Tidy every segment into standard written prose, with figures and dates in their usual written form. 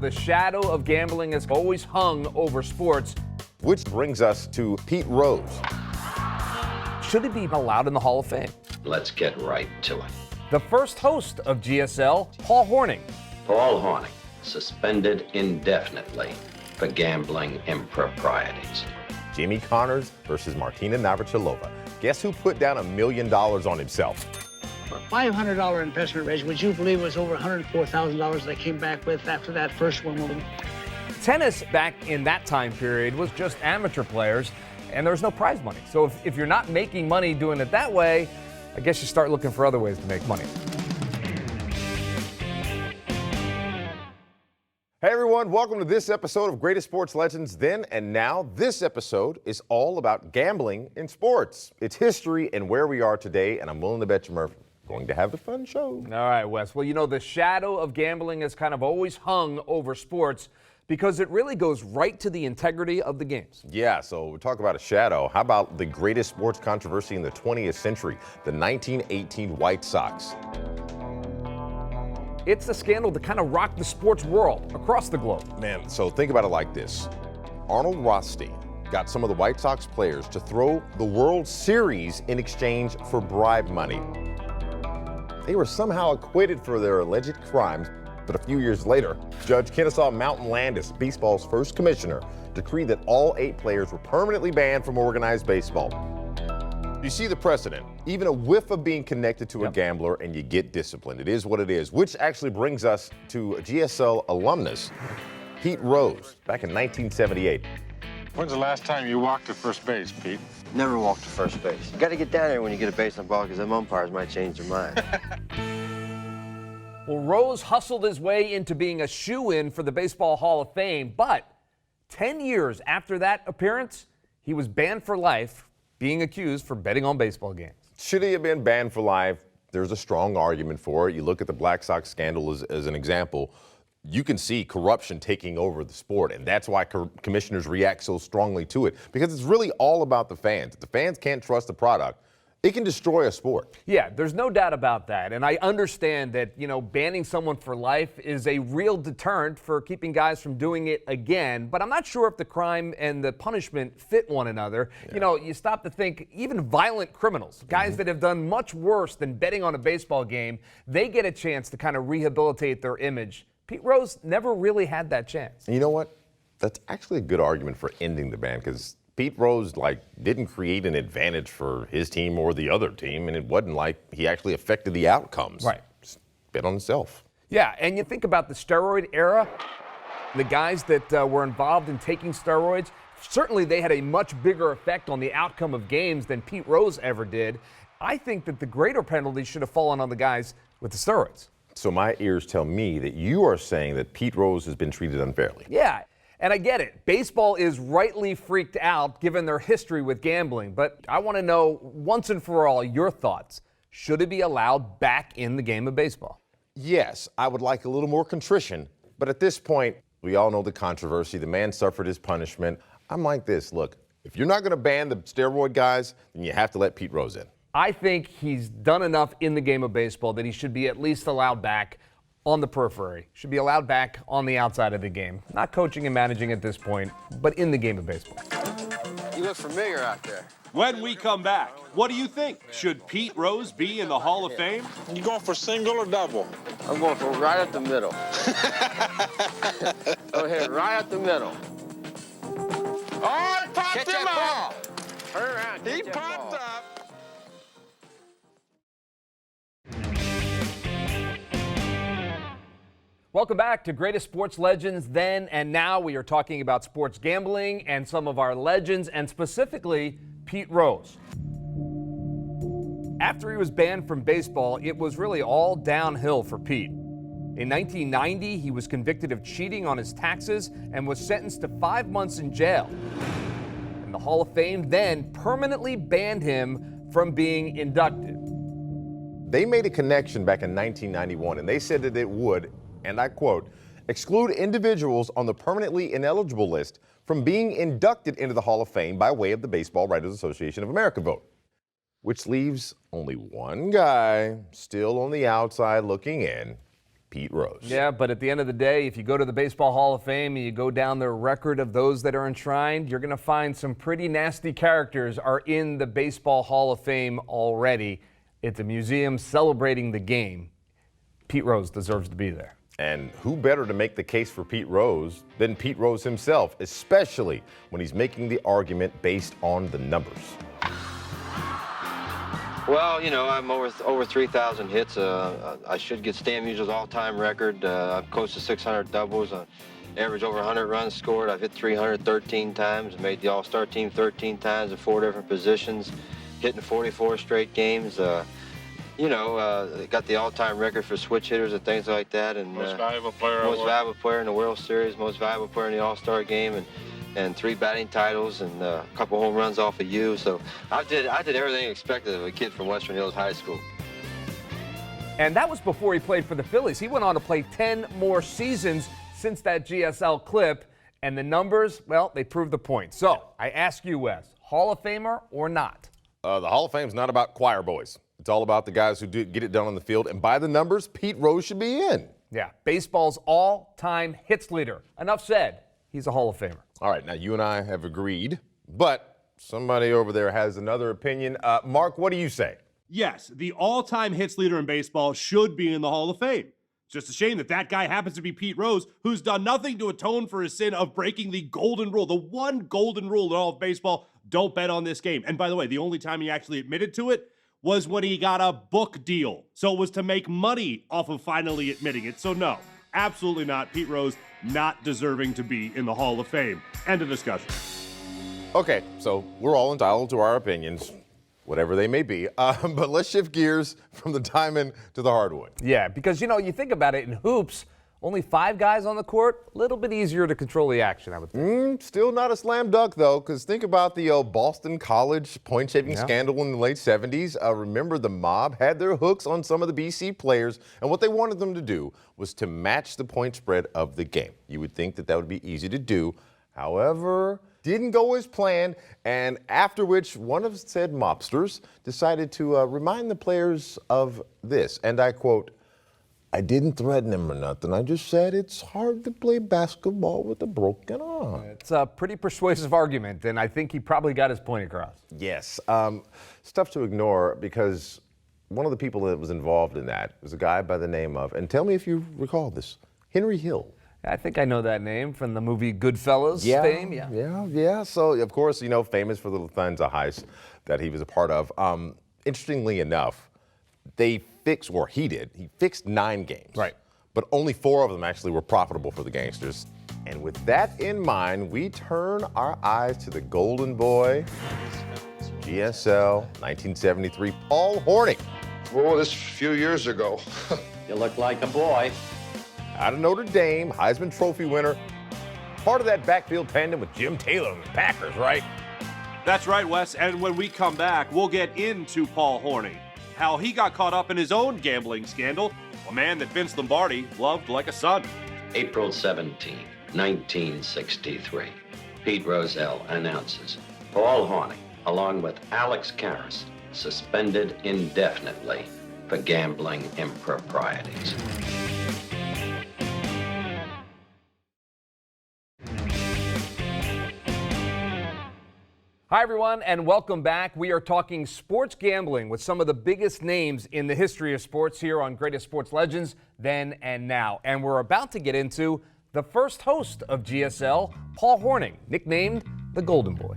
The shadow of gambling has always hung over sports. Which brings us to Pete Rose. Should he be allowed in the Hall of Fame? Let's get right to it. The first host of GSL, Paul Hornung. Paul Hornung, suspended indefinitely for gambling improprieties. Jamie Connors versus Martina Navratilova. Guess who put down $1 million on himself? A $500 investment raise, would you believe was over $104,000 they came back with after that first one? Tennis back in that time period was just amateur players, and there was no prize money. So if you're not making money doing it that way, I guess you start looking for other ways to make money. Hey everyone, welcome to this episode of Greatest Sports Legends Then and Now. This episode is all about gambling in sports. It's history and where we are today, and I'm willing to bet you, Murph, going to have a fun show. All right, Wes. Well, you know, the shadow of gambling has kind of always hung over sports because it really goes right to the integrity of the games. Yeah, so we talk about a shadow. How about the greatest sports controversy in the 20th century, the 1918 White Sox? It's a scandal that kind of rocked the sports world across the globe. Man, so think about it like this. Arnold Rothstein got some of the White Sox players to throw the World Series in exchange for bribe money. They were somehow acquitted for their alleged crimes, but a few years later, Judge Kennesaw Mountain Landis, baseball's first commissioner, decreed that all 8 players were permanently banned from organized baseball. You see the precedent. Even a whiff of being connected to a gambler and you get disciplined. It is what it is, which actually brings us to a GSL alumnus, Pete Rose, back in 1978. When's the last time you walked to first base, Pete? Never walked to first base. You got to get down there when you get a base on ball because them umpires might change their mind. Well, Rose hustled his way into being a shoo-in for the Baseball Hall of Fame, but 10 years after that appearance, he was banned for life, being accused for betting on baseball games. Should he have been banned for life? There's a strong argument for it. You look at the Black Sox scandal as an example. You can see corruption taking over the sport, and that's why commissioners react so strongly to it, because it's really all about the fans. If the fans can't trust the product, it can destroy a sport. Yeah, there's no doubt about that. And I understand that, you know, banning someone for life is a real deterrent for keeping guys from doing it again. But I'm not sure if the crime and the punishment fit one another. Yeah. You know, you stop to think, even violent criminals, guys that have done much worse than betting on a baseball game, they get a chance to kind of rehabilitate their image. Pete Rose never really had that chance. You know what? That's actually a good argument for ending the ban, because Pete Rose, didn't create an advantage for his team or the other team, and it wasn't like he actually affected the outcomes. Right. Just bet on himself. Yeah, and you think about the steroid era, the guys that were involved in taking steroids, certainly they had a much bigger effect on the outcome of games than Pete Rose ever did. I think that the greater penalty should have fallen on the guys with the steroids. So my ears tell me that you are saying that Pete Rose has been treated unfairly. Yeah. And I get it. Baseball is rightly freaked out given their history with gambling. But I want to know, once and for all, your thoughts. Should it be allowed back in the game of baseball? Yes, I would like a little more contrition. But at this point, we all know the controversy. The man suffered his punishment. I'm like this. Look, if you're not going to ban the steroid guys, then you have to let Pete Rose in. I think he's done enough in the game of baseball that he should be at least allowed back on the periphery, should be allowed back on the outside of the game. Not coaching and managing at this point, but in the game of baseball. You look familiar out there. When we come back, what do you think? Should Pete Rose be in the Hall of Fame? You going for single or double? I'm going for right up the middle. Go ahead, right up the middle. Oh, he popped Catch him that up! ball. Turn around. He catch that popped ball. up. Welcome back to Greatest Sports Legends Then and Now. We are talking about sports gambling and some of our legends, and specifically Pete Rose. After he was banned from baseball, it was really all downhill for Pete. In 1990, he was convicted of cheating on his taxes and was sentenced to 5 months in jail. And the Hall of Fame then permanently banned him from being inducted. They made a connection back in 1991, and they said that it would, and I quote, exclude individuals on the permanently ineligible list from being inducted into the Hall of Fame by way of the Baseball Writers Association of America vote, which leaves only one guy still on the outside looking in, Pete Rose. Yeah, but at the end of the day, if you go to the Baseball Hall of Fame and you go down the record of those that are enshrined, you're going to find some pretty nasty characters are in the Baseball Hall of Fame already. It's a museum celebrating the game. Pete Rose deserves to be there. And who better to make the case for Pete Rose than Pete Rose himself, especially when he's making the argument based on the numbers. Well, you know, I'm over 3,000 hits. I should get Stan Musial's all-time record. I've close to 600 doubles. Average over 100 runs scored. I've hit 313 times. Made the All-Star team 13 times in 4 different positions. Hitting 44 straight games. Got the all-time record for switch hitters and things like that. And Most valuable player. Most valuable player in the World Series. Most valuable player in the All-Star game. And 3 batting titles and a couple home runs off of you. So I did everything expected of a kid from Western Hills High School. And that was before he played for the Phillies. He went on to play 10 more seasons since that GSL clip. And the numbers, well, they prove the point. So I ask you, Wes, Hall of Famer or not? The Hall of Fame is not about choir boys. It's all about the guys who get it done on the field. And by the numbers, Pete Rose should be in. Yeah, baseball's all-time hits leader. Enough said. He's a Hall of Famer. All right, now you and I have agreed, but somebody over there has another opinion. Mark, what do you say? Yes, the all-time hits leader in baseball should be in the Hall of Fame. It's just a shame that guy happens to be Pete Rose, who's done nothing to atone for his sin of breaking the golden rule, the one golden rule in all of baseball: don't bet on this game. And by the way, the only time he actually admitted to it was when he got a book deal. So it was to make money off of finally admitting it. So no, absolutely not. Pete Rose not deserving to be in the Hall of Fame. End of discussion. Okay, so we're all entitled to our opinions, whatever they may be. But let's shift gears from the diamond to the hardwood. Yeah, because, you think about it, in hoops, only 5 guys on the court, a little bit easier to control the action, I would think. Still not a slam dunk, though, because think about the Boston College point-shaving scandal in the late 70s. Remember, the mob had their hooks on some of the BC players, and what they wanted them to do was to match the point spread of the game. You would think that would be easy to do. However, didn't go as planned, and after which one of said mobsters decided to remind the players of this, and I quote, "I didn't threaten him or nothing. I just said it's hard to play basketball with a broken arm." It's a pretty persuasive argument, and I think he probably got his point across. Yes. It's tough to ignore because one of the people that was involved in that was a guy by the name of, and tell me if you recall this, Henry Hill. I think I know that name from the movie Goodfellas fame. Yeah. So, of course, famous for the Lufthansa heist that he was a part of. Interestingly enough, he fixed 9 games. Right. But only 4 of them actually were profitable for the gangsters. And with that in mind, we turn our eyes to the golden boy, GSL, 1973, Paul Hornung. Oh, this few years ago. You look like a boy. Out of Notre Dame, Heisman Trophy winner. Part of that backfield tandem with Jim Taylor and the Packers, right? That's right, Wes. And when we come back, we'll get into Paul Hornung, how he got caught up in his own gambling scandal, a man that Vince Lombardi loved like a son. April 17, 1963. Pete Rozelle announces Paul Hornung, along with Alex Karras, suspended indefinitely for gambling improprieties. Hi, everyone, and welcome back. We are talking sports gambling with some of the biggest names in the history of sports here on Greatest Sports Legends Then and Now. And we're about to get into the first host of GSL, Paul Hornung, nicknamed the Golden Boy.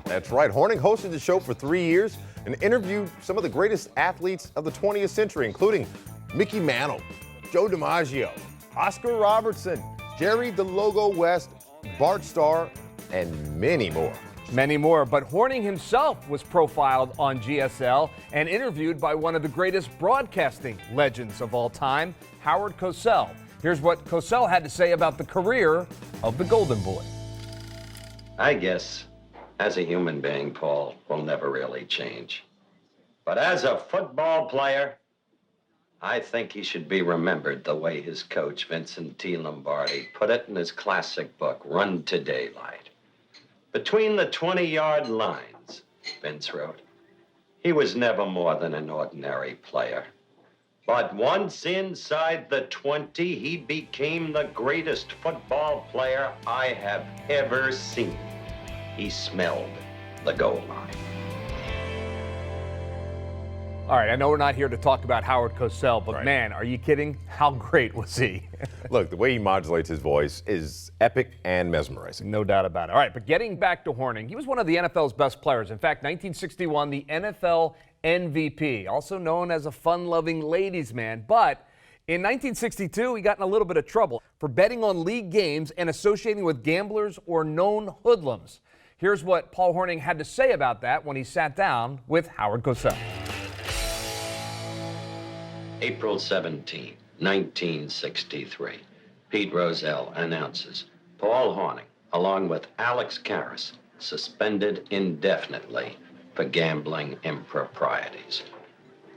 That's right. Hornung hosted the show for 3 years and interviewed some of the greatest athletes of the 20th century, including Mickey Mantle, Joe DiMaggio, Oscar Robertson, Jerry DeLogo West, Bart Starr, and many more. Many more, but Hornung himself was profiled on GSL and interviewed by one of the greatest broadcasting legends of all time, Howard Cosell. Here's what Cosell had to say about the career of the Golden Boy. I guess as a human being, Paul will never really change. But as a football player, I think he should be remembered the way his coach, Vincent T. Lombardi, put it in his classic book, Run to Daylight. Between the 20-yard lines, Vince wrote, he was never more than an ordinary player. But once inside the 20, he became the greatest football player I have ever seen. He smelled the goal line. All right, I know we're not here to talk about Howard Cosell, but Right. man, are you kidding? How great was he? Look, the way he modulates his voice is epic and mesmerizing. No doubt about it. All right, but getting back to Hornung, he was one of the NFL's best players. In fact, 1961, the NFL MVP, also known as a fun-loving ladies' man. But in 1962, he got in a little bit of trouble for betting on league games and associating with gamblers or known hoodlums. Here's what Paul Hornung had to say about that when he sat down with Howard Cosell. April 17, 1963. Pete Rozelle announces Paul Hornung, along with Alex Karras, suspended indefinitely for gambling improprieties.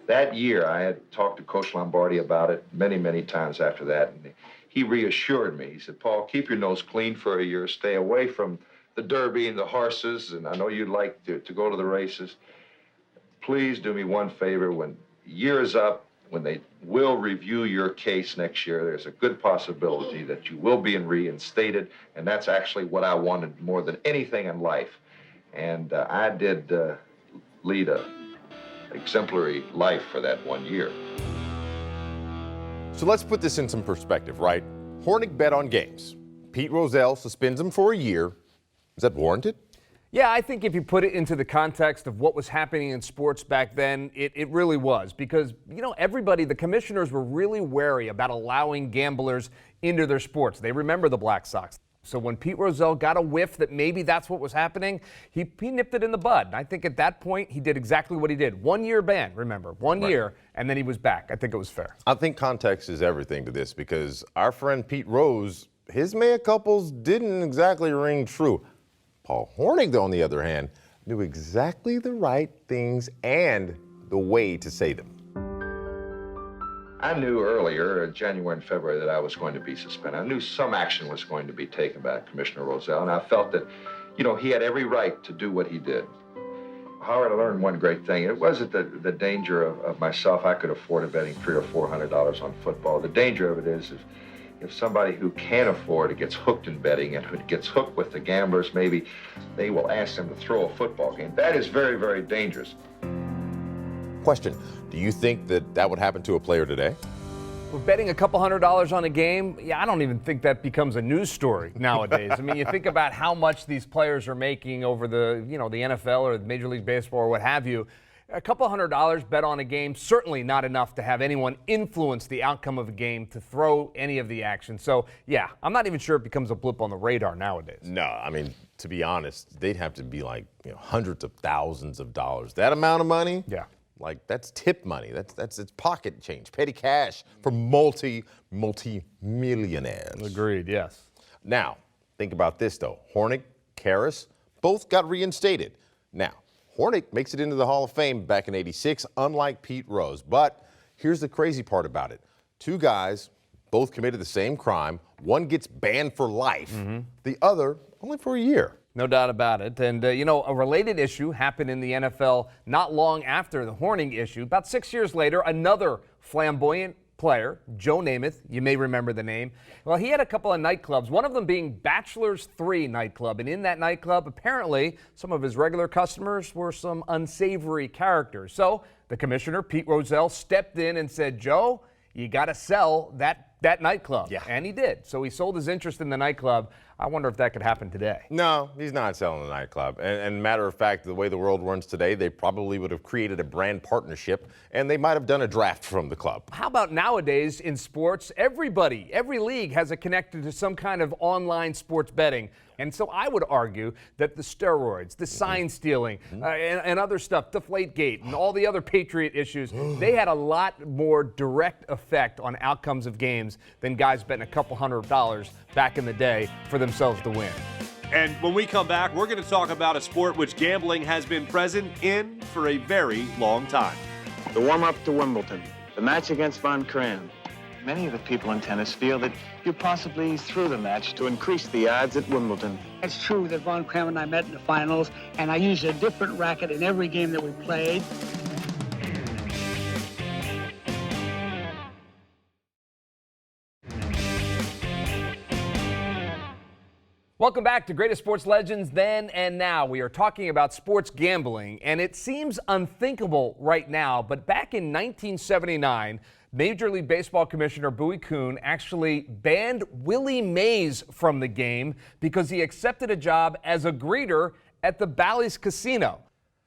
That year, I had talked to Coach Lombardi about it many, many times after that, and he reassured me. He said, Paul, keep your nose clean for a year. Stay away from the Derby and the horses, and I know you'd like to go to the races. Please do me one favor. When year is up, when they will review your case next year, there's a good possibility that you will be reinstated, and that's actually what I wanted more than anything in life. And I did lead a exemplary life for that 1 year. So let's put this in some perspective, right? Hornung bet on games. Pete Rozelle suspends him for a year. Is that warranted? Yeah, I think if you put it into the context of what was happening in sports back then, it really was. Because, you know, everybody, the commissioners were really wary about allowing gamblers into their sports. They remember the Black Sox. So when Pete Rozelle got a whiff that maybe that's what was happening, he nipped it in the bud. And I think at that point, he did exactly what he did. 1 year ban, remember, one year, and then he was back. I think it was fair. I think context is everything to this because our friend Pete Rose, his mea culpas didn't exactly ring true. Paul Hornung, though, on the other hand, knew exactly the right things and the way to say them. I knew earlier, in January and February, that I was going to be suspended. I knew some action was going to be taken by Commissioner Rozelle, and I felt that, you know, he had every right to do what he did. Howard, I learned one great thing. It wasn't the danger of myself. I could afford betting $300 or $400 on football. The danger of it is if somebody who can't afford it gets hooked in betting and who gets hooked with the gamblers, maybe they will ask them to throw a football game. That is very, very dangerous. Question, do you think that would happen to a player today? We're betting a couple $100 on a game. Yeah, I don't even think that becomes a news story nowadays. I mean, you think about how much these players are making over the NFL or Major League Baseball or what have you. A couple $100 bet on a game, certainly not enough to have anyone influence the outcome of a game to throw any of the action. So, yeah, I'm not even sure it becomes a blip on the radar nowadays. No, I mean, to be honest, they'd have to be like hundreds of thousands of dollars. That amount of money? Yeah. Like, that's tip money. That's its pocket change, petty cash for multi-millionaires. Agreed, yes. Now, think about this, though. Hornung, Karras, both got reinstated. Now, Hornung makes it into the Hall of Fame back in '86, unlike Pete Rose. But here's the crazy part about it. Two guys both committed the same crime. One gets banned for life. The other only for a year. No doubt about it. And, a related issue happened in the NFL not long after the Hornung issue. About 6 years later, another flamboyant player, Joe Namath, you may remember the name. Well, he had a couple of nightclubs, one of them being Bachelor's 3 nightclub. And in that nightclub, apparently, some of his regular customers were some unsavory characters. So the commissioner, Pete Rozelle, stepped in and said, Joe, you got to sell that nightclub. Yeah. And he did. So he sold his interest in the nightclub. I wonder if that could happen today. No, he's not selling the nightclub. And matter of fact, the way the world runs today, they probably would have created a brand partnership, and they might have done a draft from the club. How about nowadays in sports? Every league has it connected to some kind of online sports betting. And so I would argue that the steroids, the sign stealing, and other stuff, Deflategate, and all the other Patriot issues, they had a lot more direct effect on outcomes of games than guys betting a couple $100 back in the day for themselves to win. And when we come back, we're going to talk about a sport which gambling has been present in for a very long time. The warm-up to Wimbledon, the match against Von Cram. Many of the people in tennis feel that you possibly threw the match to increase the odds at Wimbledon. It's true that Von Cram and I met in the finals, and I used a different racket in every game that we played. Welcome back to Greatest Sports Legends Then and Now. We are talking about sports gambling, and it seems unthinkable right now, but back in 1979, Major League Baseball Commissioner Bowie Kuhn actually banned Willie Mays from the game because he accepted a job as a greeter at the Bally's Casino.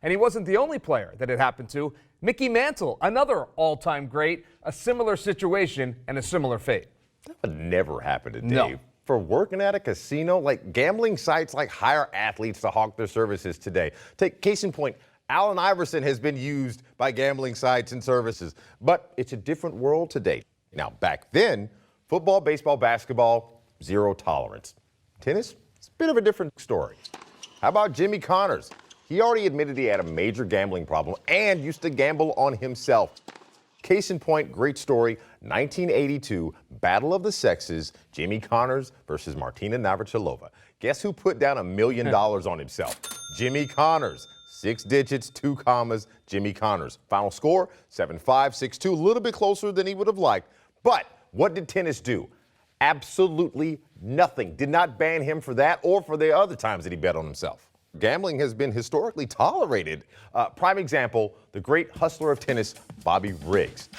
And he wasn't the only player that it happened to. Mickey Mantle, another all-time great, a similar situation and a similar fate. That would never happen to Dave. No. For working at a casino, like gambling sites like hire athletes to hawk their services today. Take case in point, Allen Iverson has been used by gambling sites and services, but it's a different world today. Now, back then, football, baseball, basketball, zero tolerance. Tennis, it's a bit of a different story. How about Jimmy Connors? He already admitted he had a major gambling problem and used to gamble on himself. Case in point, great story, 1982, Battle of the Sexes, Jimmy Connors versus Martina Navratilova. Guess who put down $1 million on himself? Jimmy Connors. 6 digits, 2 commas, Jimmy Connors. Final score, 7-5, 6-2, a little bit closer than he would have liked. But what did tennis do? Absolutely nothing. Did not ban him for that or for the other times that he bet on himself. Gambling has been historically tolerated. Prime example, the great hustler of tennis, Bobby Riggs.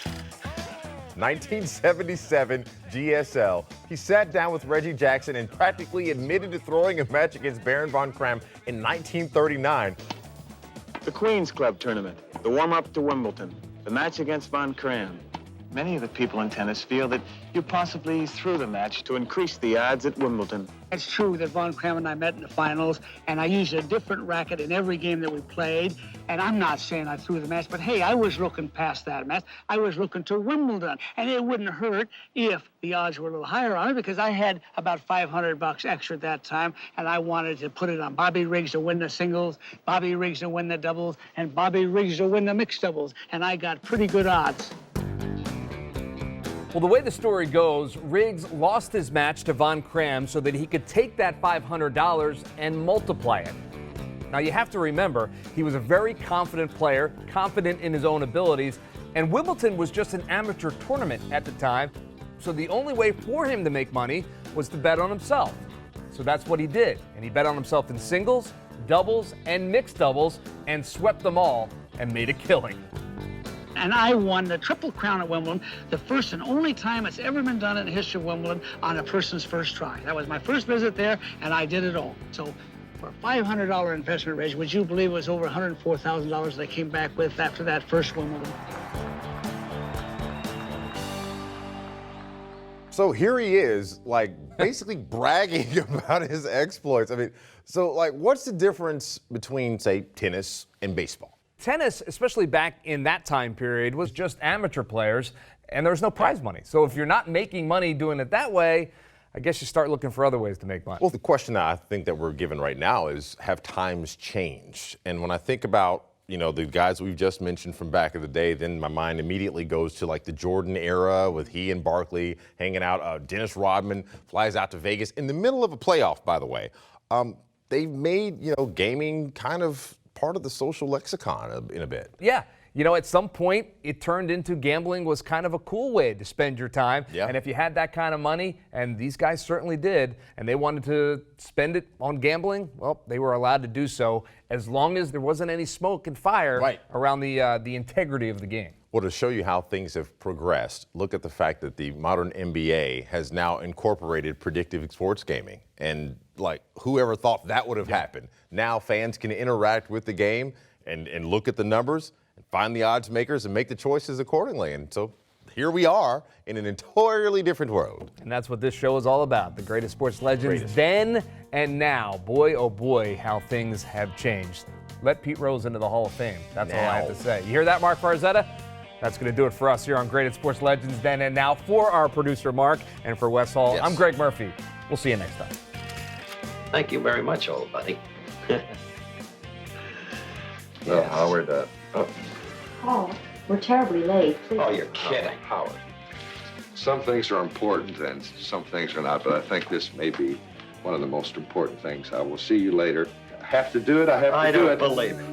1977 GSL. He sat down with Reggie Jackson and practically admitted to throwing a match against Baron von Kram in 1939. The Queen's Club tournament, the warm-up to Wimbledon, the match against von Kram. Many of the people in tennis feel that you possibly threw the match to increase the odds at Wimbledon. It's true that Von Kram and I met in the finals, and I used a different racket in every game that we played. And I'm not saying I threw the match, but hey, I was looking past that match. I was looking to Wimbledon, and it wouldn't hurt if the odds were a little higher on it because I had about $500 extra at that time, and I wanted to put it on Bobby Riggs to win the singles, Bobby Riggs to win the doubles, and Bobby Riggs to win the mixed doubles, and I got pretty good odds. Well, the way the story goes, Riggs lost his match to Von Kram so that he could take that $500 and multiply it. Now, you have to remember, he was a very confident player, confident in his own abilities, and Wimbledon was just an amateur tournament at the time, so the only way for him to make money was to bet on himself. So that's what he did, and he bet on himself in singles, doubles, and mixed doubles, and swept them all and made a killing. And I won the Triple Crown at Wimbledon, the first and only time it's ever been done in the history of Wimbledon on a person's first try. That was my first visit there, and I did it all. So for a $500 investment raise, would you believe it was over $104,000 they came back with after that first Wimbledon? So here he is, like, basically bragging about his exploits. I mean, so, like, what's the difference between, say, tennis and baseball? Tennis, especially back in that time period, was just amateur players, and there was no prize money. So if you're not making money doing it that way, I guess you start looking for other ways to make money. Well, the question that I think that we're given right now is, have times changed? And when I think about, you know, the guys we've just mentioned from back in the day, then my mind immediately goes to like the Jordan era with he and Barkley hanging out. Dennis Rodman flies out to Vegas in the middle of a playoff, by the way. They've made, you know, gaming kind of part of the social lexicon in a bit. Yeah. You know, at some point, it turned into gambling was kind of a cool way to spend your time. Yeah. And if you had that kind of money, and these guys certainly did, and they wanted to spend it on gambling, well, they were allowed to do so as long as there wasn't any smoke and fire around the integrity of the game. Well, to show you how things have progressed, look at the fact that the modern NBA has now incorporated predictive sports gaming. And like, whoever thought that would have happened? Now fans can interact with the game and look at the numbers and find the odds makers and make the choices accordingly. And so here we are in an entirely different world. And that's what this show is all about. The greatest sports legends then and now. Boy, oh boy, how things have changed. Let Pete Rose into the Hall of Fame. That's all I have to say. You hear that, Mark Farzetta? That's going to do it for us here on Greatest Sports Legends Then and Now. For our producer, Mark, and for Wes Hall, I'm Greg Murphy. We'll see you next time. Thank you very much, old buddy. Well, Howard, Oh, we're terribly late. Please. Oh, you're kidding. Howard, some things are important and some things are not, but I think this may be one of the most important things. I will see you later. I have to do it. I have to do it. I don't believe it.